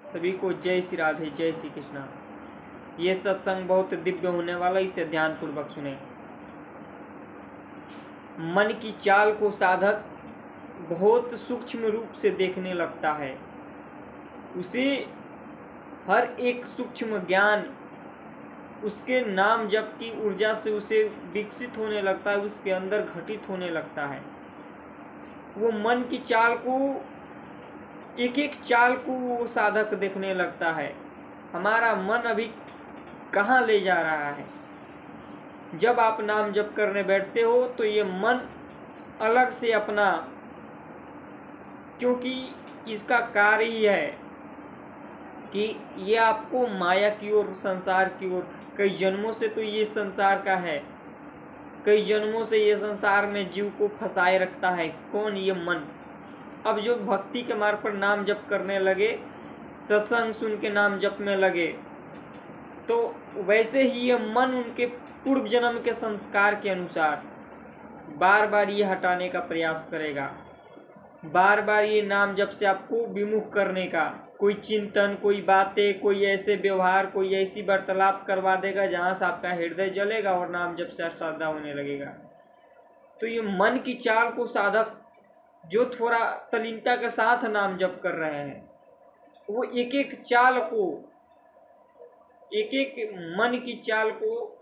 सभी को जय श्री राधे, जय श्री कृष्णा। ये सत्संग बहुत दिव्य होने वाला, इसे ध्यानपूर्वक सुने। मन की चाल को साधक बहुत सूक्ष्म रूप से देखने लगता है। उसे हर एक सूक्ष्म ज्ञान उसके नाम जप की ऊर्जा से उसे विकसित होने लगता है, उसके अंदर घटित होने लगता है। वो मन की चाल को, एक एक चाल को वो साधक देखने लगता है। हमारा मन अभी कहाँ ले जा रहा है। जब आप नाम जप करने बैठते हो तो ये मन अलग से अपना, क्योंकि इसका कार्य ही है कि ये आपको माया की ओर, संसार की ओर, कई जन्मों से तो ये संसार का है, कई जन्मों से ये संसार में जीव को फंसाए रखता है। कौन? ये मन। अब जो भक्ति के मार्ग पर नाम जप करने लगे, सत्संग सुन के नाम जप में लगे, तो वैसे ही ये मन उनके पूर्व जन्म के संस्कार के अनुसार बार बार ये हटाने का प्रयास करेगा। बार बार ये नाम जप से आपको विमुख करने का, कोई चिंतन, कोई बातें, कोई ऐसे व्यवहार, कोई ऐसी वार्तालाप करवा देगा जहाँ से आपका हृदय जलेगा और नाम जप से अश्रद्धा होने लगेगा। तो ये मन की चाल को साधक जो थोड़ा तल्लीनता के साथ नाम जप कर रहे हैं, वो एक एक चाल को, एक एक मन की चाल को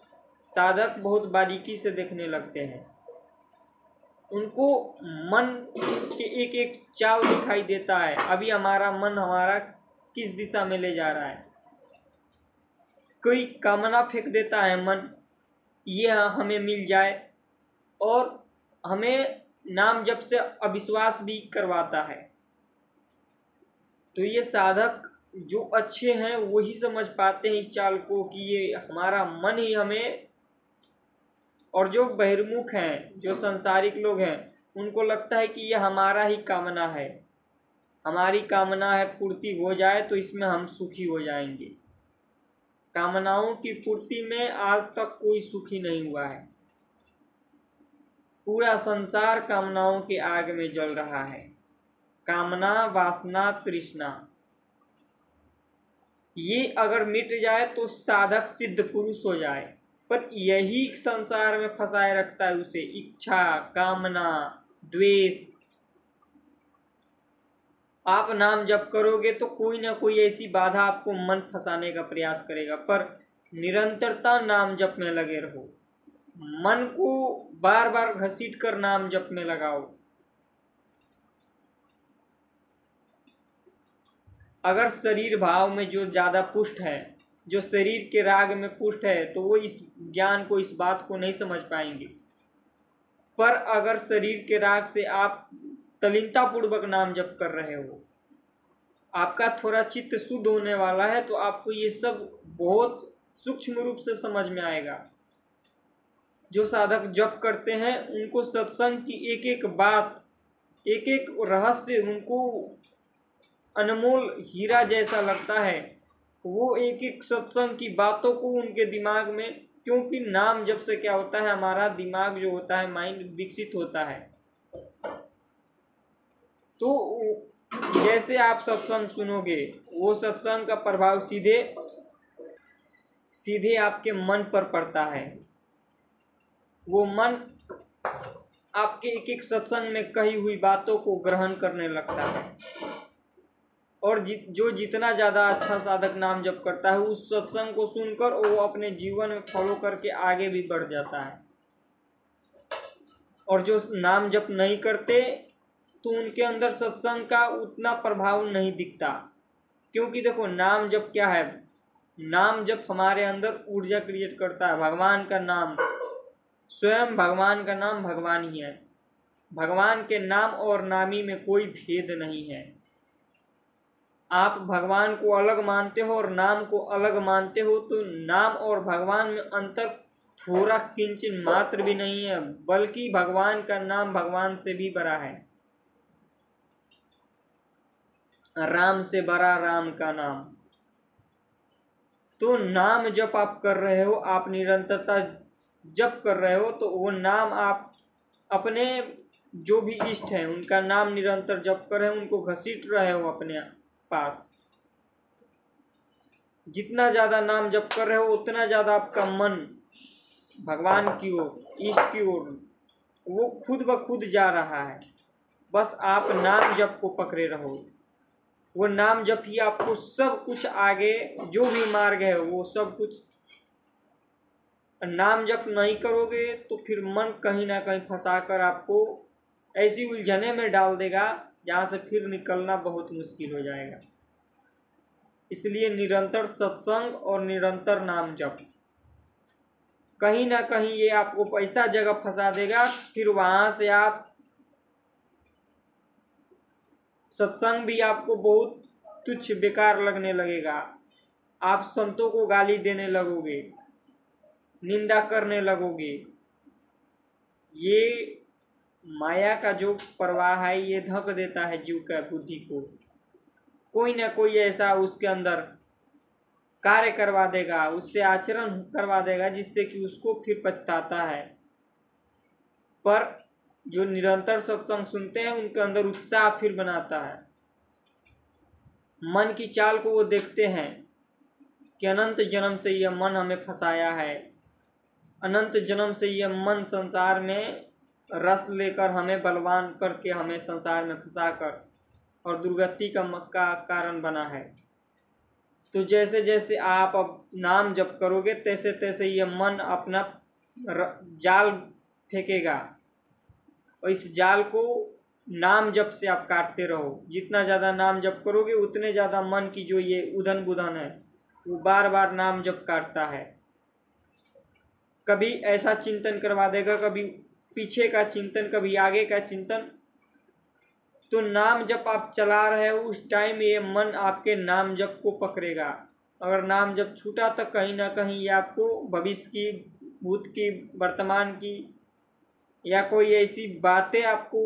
साधक बहुत बारीकी से देखने लगते हैं। उनको मन के एक एक चाल दिखाई देता है। अभी हमारा मन हमारा किस दिशा में ले जा रहा है। कोई कामना फेंक देता है मन, ये हमें मिल जाए, और हमें नाम जप से अविश्वास भी करवाता है। तो ये साधक जो अच्छे हैं वही समझ पाते हैं इस चाल को कि ये हमारा मन ही हमें, और जो बहिर्मुख हैं, जो सांसारिक लोग हैं, उनको लगता है कि ये हमारा ही कामना है, हमारी कामना है पूर्ति हो जाए तो इसमें हम सुखी हो जाएंगे। कामनाओं की पूर्ति में आज तक कोई सुखी नहीं हुआ है। पूरा संसार कामनाओं के आग में जल रहा है। कामना, वासना, तृष्णा, ये अगर मिट जाए तो साधक सिद्ध पुरुष हो जाए, पर यही संसार में फंसाए रखता है उसे। इच्छा, कामना, द्वेष। आप नाम जप करोगे तो कोई ना कोई ऐसी बाधा आपको मन फंसाने का प्रयास करेगा, पर निरंतरता नाम जप में लगे रहो। मन को बार बार घसीट कर नाम जप में लगाओ। अगर शरीर भाव में जो ज़्यादा पुष्ट है, जो शरीर के राग में पुष्ट है, तो वो इस ज्ञान को, इस बात को नहीं समझ पाएंगे। पर अगर शरीर के राग से आप तल्लीनता पूर्वक नाम जप कर रहे हो, आपका थोड़ा चित्त शुद्ध होने वाला है, तो आपको ये सब बहुत सूक्ष्म रूप से समझ में आएगा। जो साधक जप करते हैं उनको सत्संग की एक एक बात, एक एक रहस्य उनको अनमोल हीरा जैसा लगता है। वो एक एक सत्संग की बातों को उनके दिमाग में, क्योंकि नाम जप से क्या होता है, हमारा दिमाग जो होता है, माइंड विकसित होता है। तो जैसे आप सत्संग सुनोगे, वो सत्संग का प्रभाव सीधे सीधे आपके मन पर पड़ता है। वो मन आपके एक एक सत्संग में कही हुई बातों को ग्रहण करने लगता है, और जो जितना ज़्यादा अच्छा साधक नाम जप करता है, उस सत्संग को सुनकर वो अपने जीवन में फॉलो करके आगे भी बढ़ जाता है। और जो नाम जप नहीं करते, तो उनके अंदर सत्संग का उतना प्रभाव नहीं दिखता। क्योंकि देखो, नाम जप क्या है? नाम जप हमारे अंदर ऊर्जा क्रिएट करता है। भगवान का नाम, स्वयं भगवान का नाम भगवान ही है। भगवान के नाम और नामी में कोई भेद नहीं है। आप भगवान को अलग मानते हो और नाम को अलग मानते हो, तो नाम और भगवान में अंतर थोड़ा किंचित मात्र भी नहीं है, बल्कि भगवान का नाम भगवान से भी बड़ा है। राम से बड़ा राम का नाम। तो नाम जप आप कर रहे हो, आप निरंतरता जप कर रहे हो, तो वो नाम आप अपने जो भी इष्ट हैं उनका नाम निरंतर जप कर रहे हो, उनको घसीट रहे हो अपने पास। जितना ज़्यादा नाम जप कर रहे हो उतना ज़्यादा आपका मन भगवान की ओर, इष्ट की ओर वो खुद ब खुद जा रहा है। बस आप नाम जप को पकड़े रहो। वो नाम जप ही आपको सब कुछ, आगे जो भी मार्ग है वो सब कुछ। नाम जप नहीं करोगे तो फिर मन कहीं ना कहीं फंसा कर आपको ऐसी उलझने में डाल देगा जहाँ से फिर निकलना बहुत मुश्किल हो जाएगा। इसलिए निरंतर सत्संग और निरंतर नाम जप, कहीं ना कहीं ये आपको ऐसा जगह फंसा देगा, फिर वहाँ से आप सत्संग भी आपको बहुत तुच्छ बेकार लगने लगेगा। आप संतों को गाली देने लगोगे, निंदा करने लगोगे। ये माया का जो प्रवाह है ये धक देता है जीव का बुद्धि को। कोई ना कोई ऐसा उसके अंदर कार्य करवा देगा, उससे आचरण करवा देगा जिससे कि उसको फिर पछताता है। पर जो निरंतर सत्संग सुनते हैं उनके अंदर उत्साह फिर बनाता है। मन की चाल को वो देखते हैं कि अनंत जन्म से यह मन हमें फंसाया है, अनंत जन्म से यह मन संसार में रस लेकर हमें बलवान करके हमें संसार में फंसाकर और दुर्गति का कारण बना है। तो जैसे जैसे आप अब नाम जप करोगे तैसे तैसे यह मन अपना जाल फेंकेगा, और इस जाल को नाम जप से आप काटते रहो। जितना ज़्यादा नाम जप करोगे उतने ज़्यादा मन की जो ये उधन बुधन है वो बार बार नाम जप काटता है। कभी ऐसा चिंतन करवा देगा, कभी पीछे का चिंतन, कभी आगे का चिंतन। तो नाम जप आप चला रहे हो उस टाइम ये मन आपके नाम जप को पकड़ेगा। अगर नाम जप छूटा तो कहीं ना कहीं ये आपको भविष्य की, भूत की, वर्तमान की या कोई ऐसी बातें आपको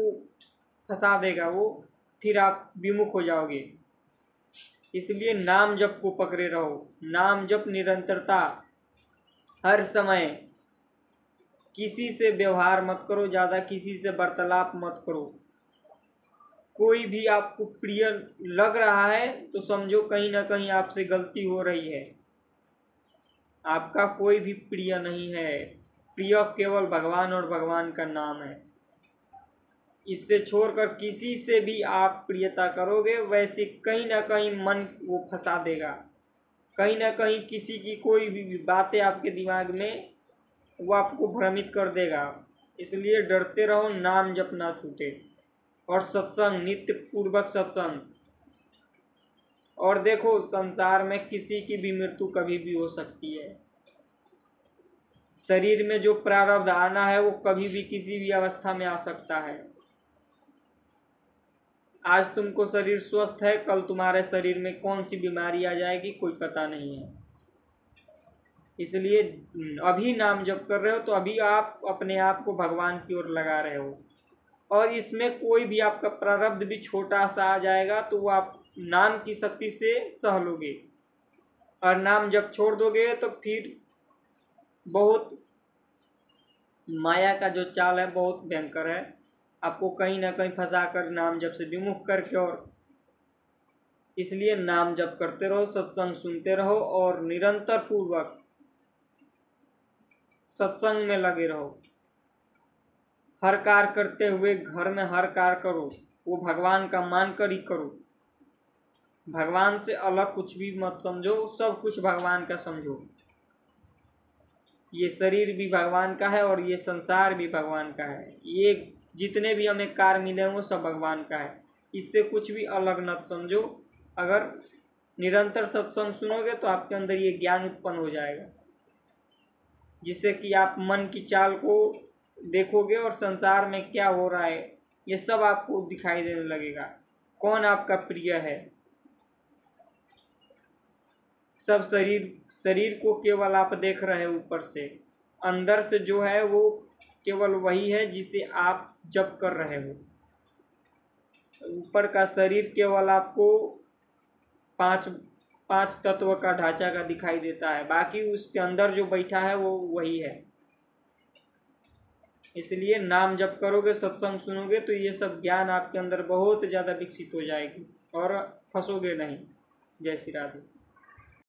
फंसा देगा, वो फिर आप विमुख हो जाओगे। इसलिए नाम जप को पकड़े रहो। नाम जप निरंतरता, हर समय। किसी से व्यवहार मत करो, ज़्यादा किसी से वार्तालाप मत करो। कोई भी आपको प्रिय लग रहा है तो समझो कहीं ना कहीं आपसे गलती हो रही है। आपका कोई भी प्रिय नहीं है। प्रिय केवल भगवान और भगवान का नाम है। इससे छोड़कर किसी से भी आप प्रियता करोगे वैसे कहीं ना कहीं मन वो फंसा देगा। कहीं ना कहीं किसी की कोई भी बातें आपके दिमाग में वो आपको भ्रमित कर देगा। इसलिए डरते रहो, नाम जप ना छूटे। और सत्संग, नित्य पूर्वक सत्संग। और देखो संसार में किसी की भी मृत्यु कभी भी हो सकती है। शरीर में जो प्रारब्ध आना है वो कभी भी किसी भी अवस्था में आ सकता है। आज तुमको शरीर स्वस्थ है, कल तुम्हारे शरीर में कौन सी बीमारी आ जाएगी कोई पता नहीं है। इसलिए अभी नाम जप कर रहे हो तो अभी आप अपने आप को भगवान की ओर लगा रहे हो। और इसमें कोई भी आपका प्रारब्ध भी छोटा सा आ जाएगा तो वो आप नाम की शक्ति से सह लोगे। और नाम जब छोड़ दोगे तो फिर बहुत माया का जो चाल है बहुत भयंकर है। आपको कहीं ना कहीं फंसा कर नाम जप से विमुख करके, और इसलिए नाम जप करते रहो, सत्संग सुनते रहो और निरंतर पूर्वक सत्संग में लगे रहो। हर कार्य करते हुए घर में हर कार्य करो वो भगवान का मानकर ही करो। भगवान से अलग कुछ भी मत समझो, सब कुछ भगवान का समझो। ये शरीर भी भगवान का है और ये संसार भी भगवान का है। ये जितने भी हमें कार्य मिले वो सब भगवान का है। इससे कुछ भी अलग न समझो। अगर निरंतर सत्संग सुनोगे तो आपके अंदर ये ज्ञान उत्पन्न हो जाएगा, जिससे कि आप मन की चाल को देखोगे और संसार में क्या हो रहा है ये सब आपको दिखाई देने लगेगा। कौन आपका प्रिय है। सब शरीर को केवल आप देख रहे हो ऊपर से, अंदर से जो है वो केवल वही है जिसे आप जप कर रहे हो। ऊपर का शरीर केवल आपको पांच तत्व का ढांचा का दिखाई देता है, बाकी उसके अंदर जो बैठा है वो वही है। इसलिए नाम जप करोगे, सत्संग सुनोगे तो ये सब ज्ञान आपके अंदर बहुत ज़्यादा विकसित हो जाएगी और फंसोगे नहीं। जय श्री राधे।